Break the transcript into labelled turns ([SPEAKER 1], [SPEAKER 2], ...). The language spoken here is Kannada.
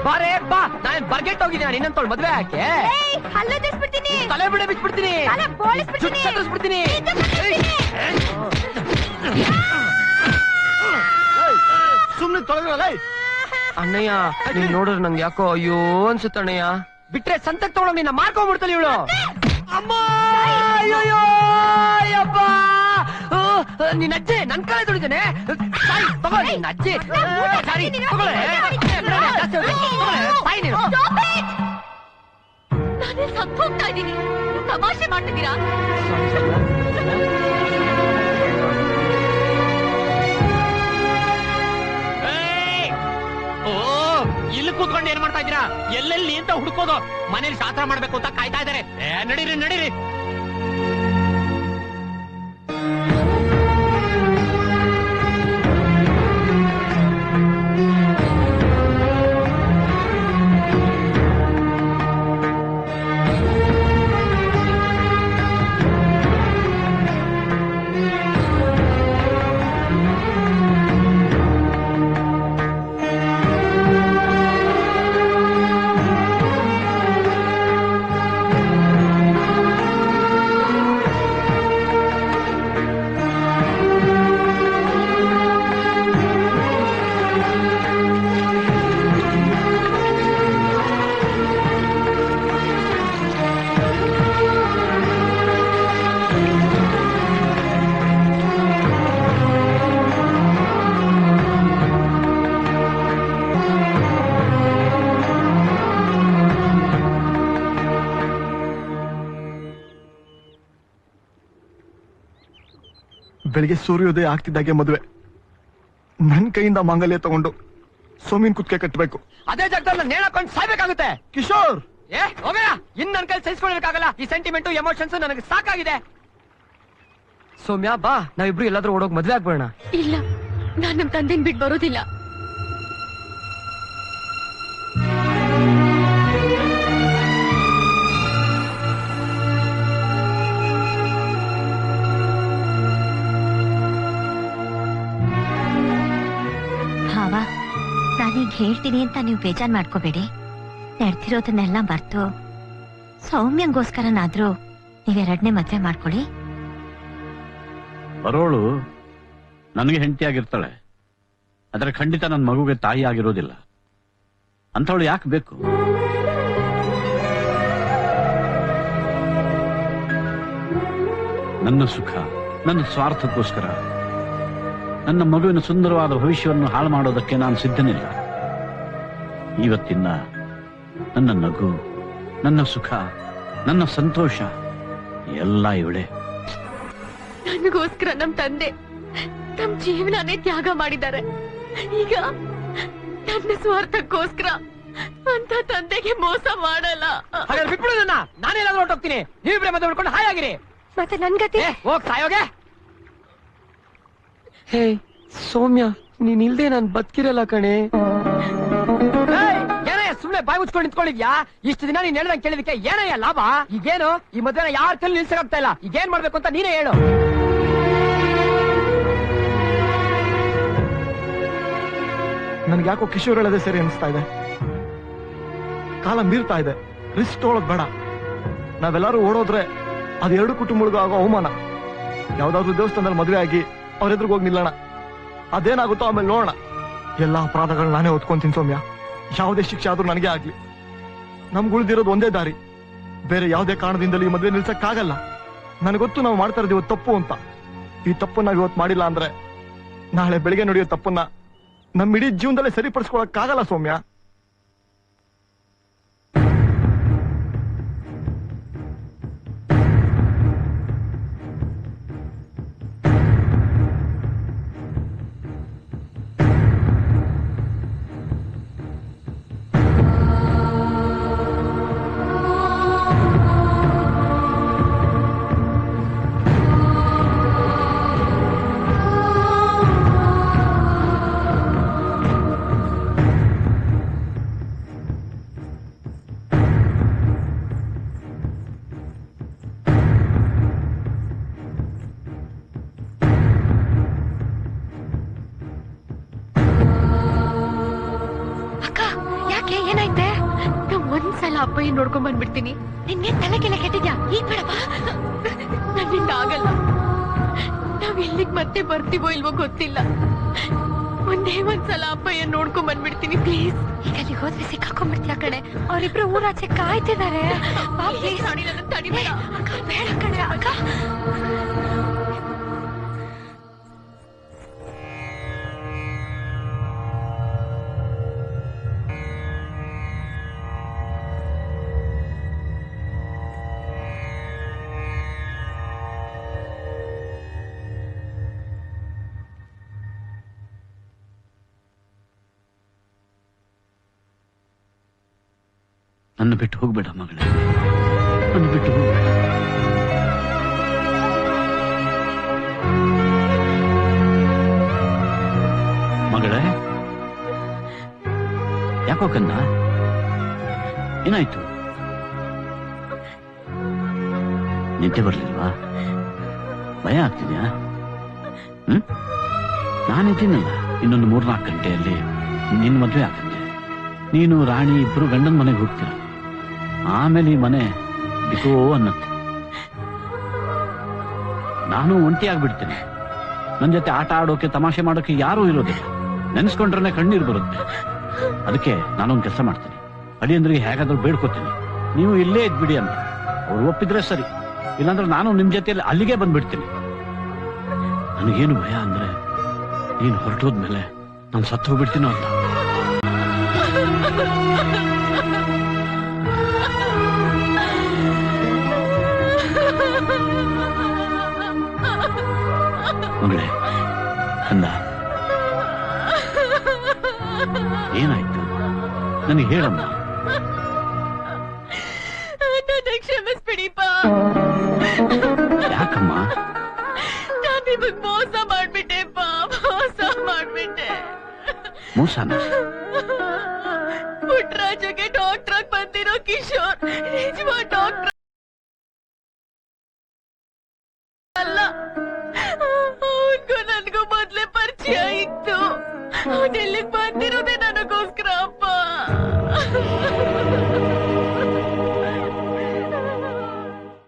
[SPEAKER 1] ಬಾರೇ ಬಾ, ನಾನು ಬರ್ಗೆಟ್ ಹೋಗಿದ್ದೀನಿ ನಿನ್ನಂತೋಳು ಮದ್ವೆ ಯಾಕೆ? ತಲೆ ಬಿಡ ಬಿಚ್ಬಿಡ್ತೀನಿ, ಸತ್ತರಿಸ್ಬಿಡ್ತೀನಿ.
[SPEAKER 2] ಸುಮ್ನೆ ತೊಳೆದ್ರಲ್ಲ
[SPEAKER 1] ಅಣ್ಣಯ್ಯ, ನೀನ್ ನೋಡಿದ್ರೆ ನಂಗೆ ಯಾಕೋ ಅಯ್ಯೋ ಅನ್ಸುತ್ತ ಅಣ್ಣಯ್ಯ. ಬಿಟ್ರೆ ಸಂತಕ್ ತಗೊಳಗ್ ನಿನ್ನ ಮಾರ್ಕೊಂಡ್ಬಿಡ್ತಾಳೆ ಇವಳು. ಅಮ್ಮ ಅಯ್ಯೋ ಅಯ್ಯಪ್ಪ, ನಿನ್ನ ಅಜ್ಜಿ ನನ್ ಕಡೆ ದುಡಿತೇನೆ. ತಗೋ ನಿನ್ನ ಅಜ್ಜಿ, ಸಾರಿ ತಗೊಳ್ಳೆ.
[SPEAKER 3] ನಾನೇ ಸತ್ತು ಹೋಗ್ತಾ ಇದ್ದೀನಿ, ತಮಾಷೆ ಮಾಡ್ತಿದ್ದೀರಾ?
[SPEAKER 1] ಇಲ್ಲಿ ಕೂತ್ಕೊಂಡು ಏನ್ ಮಾಡ್ತಾ ಇದ್ದೀರಾ? ಎಲ್ಲೆಲ್ಲಿ ಅಂತ ಹುಡ್ಕೋದು? ಮನೇಲಿ ಶಾಸ್ತ್ರ ಮಾಡ್ಬೇಕು ಅಂತ ಕಾಯ್ತಾ ಇದಾರೆ. ನಡೀರಿ ನಡೀರಿ.
[SPEAKER 2] ಬೆಳಿಗ್ಗೆ ಸೂರ್ಯೋದಯ ಆಗ್ತಿದ್ದಾಗೆ ಮದುವೆ. ನನ್ ಕೈಯಿಂದ ಮಾಂಗಲ್ಯ ತಗೊಂಡು ಸೋಮಿನ್ ಕುತ್ತಿಗೆ ಕಟ್ಟಬೇಕು.
[SPEAKER 1] ಅದೇ ಜಾಗದಲ್ಲಿ ನೇಣಕೊಂಡು ಸಾಯ್ಬೇಕಾಗುತ್ತೆ.
[SPEAKER 2] ಕಿಶೋರ್,
[SPEAKER 1] ಹೋಗಯ್ಯ, ಇನ್ ನನ್ ಕೈ ಸಹಿಸ್ಕೊಳ್ಳಕ್ಕಾಗಲ್ಲ. ಈ ಸೆಂಟಿಮೆಂಟು ಎಮೋಷನ್ಸ್ ನನಗೆ ಸಾಕಾಗಿದೆ. ಸೌಮ್ಯ ಬಾ, ನಾವಿಬ್ರು ಎಲ್ಲಾದ್ರೂ ಓಡೋಗ್ ಮದ್ವೆ ಆಗ್ಬೋಣ.
[SPEAKER 3] ಇಲ್ಲ, ನಾನ್ ನಮ್ ತಂದೆನ್ ಬಿಟ್ಟು ಬರೋದಿಲ್ಲ.
[SPEAKER 4] ಭಾವ, ನಾನೀಗ ಹೇಳ್ತೀನಿ ಅಂತ ನೀವು ಬೇಜಾರ್ ಮಾಡ್ಕೋಬೇಡಿ. ನಡೆದಿರೋದನ್ನೆಲ್ಲ ಮರ್ತು ಸೌಮ್ಯಂಗೋಸ್ಕರನಾದ್ರೂ ನೀವೆರಡನೇ ಮದ್ವೆ ಮಾಡ್ಕೊಳ್ಳಿ.
[SPEAKER 5] ಬರೋಳು ನನಗೆ ಹೆಂಡತಿಯಾಗಿರ್ತಾಳೆ, ಆದ್ರೆ ಖಂಡಿತ ನನ್ನ ಮಗುಗೆ ತಾಯಿ ಆಗಿರೋದಿಲ್ಲ. ಅಂಥವಳು ಯಾಕೆ ಬೇಕು? ನನ್ನ ಸುಖ, ನನ್ನ ಸ್ವಾರ್ಥಕ್ಕೋಸ್ಕರ ನನ್ನ ಮಗುವಿನ ಸುಂದರವಾದ ಭವಿಷ್ಯವನ್ನು ಹಾಳು ಮಾಡೋದಕ್ಕೆ ನಾನು ಸಿದ್ಧನಿಲ್ಲ. ಇವತ್ತಿನ ನನ್ನ ನಗು, ನನ್ನ ಸುಖ, ನನ್ನ ಸಂತೋಷ ಎಲ್ಲ ಇವಳೆ.
[SPEAKER 3] ನನಗೋಸ್ಕರ ನಮ್ ತಂದೆ ತಮ್ಮ ಜೀವನನೇ ತ್ಯಾಗ ಮಾಡಿದ್ದಾರೆ. ಈಗ ನನ್ನ ಸ್ವಾರ್ಥಕ್ಕೋಸ್ಕರ ಅಂತ ತಂದೆಗೆ ಮೋಸ ಮಾಡಲ್ಲ.
[SPEAKER 1] ಹಾಗಾದ್ರೆ ಬಿಟ್ಬಿಡು ನನ್ನ, ನಾನೇನಾದ್ರೂ ಹೊರಟೋಗ್ತೀನಿ. ನೀವಿಬ್ರೆ ಮದುವೆ ಮಾಡ್ಕೊಂಡು ಹಾಯಾಗಿರಿ.
[SPEAKER 3] ಮತ್ತೆ ನನ್ ಗತಿ?
[SPEAKER 1] ಹೋಗ್ ಸಾಯೋಗೆ. ಹೇ ಸೌಮ್ಯ, ನೀನ್ ಇಲ್ದೆ ನಾನ್ ಬದುಕಿರಲ್ಲ ಕಣೆ. ಏನಯ್ಯ ಸುಮ್ನೆ ಬಾಯಿ ಮುಚ್ಕೊಂಡು ನಿಂತ್ಕೊಂಡಿದ್ಯಾ? ಇಷ್ಟು ದಿನ ನೀನ್ ಹೇಳ್ದಂಗೆ ಕೇಳಿದಕ್ಕೆ ಏನಯ್ಯ ಲಾಭ? ಈಗೇನು ಈ ಮದ್ವೆನ ಯಾರ ಕೈಲಿ ನಿಲ್ಸಕ್ಕಾಗ್ತಾ ಇಲ್ಲ. ಈಗೇನ್ ಮಾಡ್ಬೇಕು ಅಂತ ನೀನೇ ಹೇಳು.
[SPEAKER 2] ನನ್ಗೆ ಯಾಕೋ ಕಿಶೋರ್ ಹೇಳದೆ ಸರಿ ಅನಿಸ್ತಾ ಇದೆ. ಕಾಲ ಮೀರ್ತಾ ಇದೆ, ರಿಸ್ಕ್ ತಗೊಳೋದ್ ಬೇಡ. ನಾವೆಲ್ಲರೂ ಓಡೋದ್ರೆ ಅದು ಎರಡು ಕುಟುಂಬಗಳಿಗೂ ಆಗೋ ಅವಮಾನ. ಯಾವ್ದಾದ್ರು ದೇವಸ್ಥಾನದಲ್ಲಿ ಮದುವೆ ಆಗಿ ಅವ್ರ ಎದುರಿಗೆ ಹೋಗಿ ನಿಲ್ಲೋಣ. ಅದೇನಾಗುತ್ತೋ ಆಮೇಲೆ ನೋಡೋಣ. ಎಲ್ಲಾ ಅಪರಾಧಗಳು ನಾನೇ ಹೊತ್ಕೊಂತೀನಿ ಸೌಮ್ಯ. ಯಾವುದೇ ಶಿಕ್ಷೆ ಆದ್ರೂ ನನಗೆ ಆಗ್ಲಿ. ನಮ್ಗೆ ಉಳಿದಿರೋದು ಒಂದೇ ದಾರಿ. ಬೇರೆ ಯಾವುದೇ ಕಾರಣದಿಂದಲೂ ಈ ಮದುವೆ ನಿಲ್ಸಕ್ಕಾಗಲ್ಲ. ನನಗೊತ್ತು ನಾವು ಮಾಡ್ತಾ ಇರೋದು ಇವತ್ತು ತಪ್ಪು ಅಂತ. ಈ ತಪ್ಪನ್ನ ನಾವ್ ಇವತ್ತು ಮಾಡಿಲ್ಲ ಅಂದ್ರೆ ನಾಳೆ ಬೆಳಿಗ್ಗೆ ನಡೆಯೋ ತಪ್ಪನ್ನ ನಮ್ಮ ಇಡೀ ಜೀವನದಲ್ಲೇ ಸರಿಪಡಿಸ್ಕೊಳಕ್ಕಾಗಲ್ಲ ಸೌಮ್ಯ.
[SPEAKER 3] ಏನಾಯ್ತೆ? ನಾ ಒಂದ್ಸಲ ಅಪ್ಪಯ್ಯ ನೋಡ್ಕೊಂಡ್ ಬಂದ್ಬಿಡ್ತೀನಿ. ನಿನ್ನೆ ತಲೆ ಕೆಲ ಕೆಟ್ಟಿದ್ಯಾ? ಈಗ ಬೇಡಪ್ಪ, ನನ್ನಿಂದ ಆಗಲ್ಲ. ನಾವ್ ಎಲ್ಲಿಗ್ ಮತ್ತೆ ಬರ್ತೀವೋ ಇಲ್ವೋ ಗೊತ್ತಿಲ್ಲ. ಒಂದೇ ಒಂದ್ಸಲ ಅಪ್ಪಯ್ಯ ನೋಡ್ಕೊಂಡ್ ಬಂದ್ಬಿಡ್ತೀನಿ ಪ್ಲೀಸ್.
[SPEAKER 4] ಈಗ ಅಲ್ಲಿ ಹೋದ್ರೆ ಸಿಕ್ಕಾಕೊಂಡ್ಬಿಡ್ತೀಯ ಕಡೆ. ಅವರಿಬ್ರು ಊರಾಚೆ ಕಾಯ್ತಿದ್ದಾರೆ.
[SPEAKER 3] ತಡಿಬೇಡ
[SPEAKER 4] ಅಕ್ಕ ಬೇಡ ಕಡೆ ಅಕ್ಕ.
[SPEAKER 5] ನನ್ನ ಬಿಟ್ಟು ಹೋಗ್ಬೇಡ ಮಗಳೇ, ನನ್ನ ಬಿಟ್ಟು ಹೋಗ್ಬೇಡ. ಮಗಳೇ, ಯಾಕೋ ಕನ್ನ, ಏನಾಯ್ತು? ನಿದ್ದೆ ಬರ್ಲಿಲ್ವಾ? ಭಯ ಆಗ್ತಿದ್ಯಾ? ನಾನಿದ್ದೀನಲ್ಲ, ಇನ್ನೊಂದು 3-4 ಗಂಟೆಯಲ್ಲಿ ನಿನ್ನ ಮದುವೆ ಆಗತ್ತೆ. ನೀನು ರಾಣಿ ಇಬ್ರು ಗಂಡನ ಮನೆಗೆ ಹೋಗ್ತೀರ. ಆಮೇಲೆ ಈ ಮನೆ ಬಿಕೋ ಅನ್ನತ್ತೆ. ನಾನು ಒಂಟಿ ಆಗ್ಬಿಡ್ತೇನೆ. ನನ್ನ ಜೊತೆ ಆಟ ಆಡೋಕೆ, ತಮಾಷೆ ಮಾಡೋಕೆ ಯಾರೂ ಇರೋದಿಲ್ಲ. ನೆನೆಸ್ಕೊಂಡ್ರೆ ಕಣ್ಣೀರು ಬರುತ್ತೆ. ಅದಕ್ಕೆ ನಾನೊಂದು ಕೆಲಸ ಮಾಡ್ತೀನಿ. ಅಳಿಯಂದ್ರಿಗೆ ಹೇಗಾದ್ರೂ ಬೇಡ್ಕೋತೀನಿ, ನೀವು ಇಲ್ಲೇ ಇದ್ಬಿಡಿ ಅಂತ. ಅವ್ರು ಒಪ್ಪಿದ್ರೆ ಸರಿ, ಇಲ್ಲಾಂದ್ರೆ ನಾನು ನಿಮ್ ಜೊತೆಯಲ್ಲಿ ಅಲ್ಲಿಗೆ ಬಂದ್ಬಿಡ್ತೀನಿ. ನನಗೇನು ಭಯ ಅಂದ್ರೆ, ನೀನು ಹೊರಟೋದ್ಮೇಲೆ ನಾನು ಸತ್ತು ಹೋಗ್ಬಿಡ್ತೀನೋ ಅಂತ. ಮಗಳೇ, ಅಂದ ಏನಾಯ್ತು ನನಗೆ ಹೇಳಮ್ಮ.
[SPEAKER 3] ನನ್ನ ಕ್ಷಮಿಸ್ಬಿಡಿಪ್ಪ.
[SPEAKER 5] ಯಾಕಮ್ಮ?
[SPEAKER 3] ನಾನು ನಿಮಗ್ ಮೋಸ ಮಾಡ್ಬಿಟ್ಟೆಪ್ಪ, ಮೋಸ ಮಾಡ್ಬಿಟ್ಟೆ.
[SPEAKER 5] ಮೋಸನ?
[SPEAKER 3] ಪುಟ್ರಾಜಗೆ ಡಾಕ್ಟರ್ ಬಂದಿರೋ ಕಿಶೋರ್ ನಿಜವಾದ ಡಾಕ್ಟರ್ ಅಲ್ಲ. ಅವನ್ಗೂ ನನ್ಗೂ ಮೊದ್ಲೇ ಪರಿಚಯ ಇತ್ತು. ಅವನೆಲ್ಲಿಗ್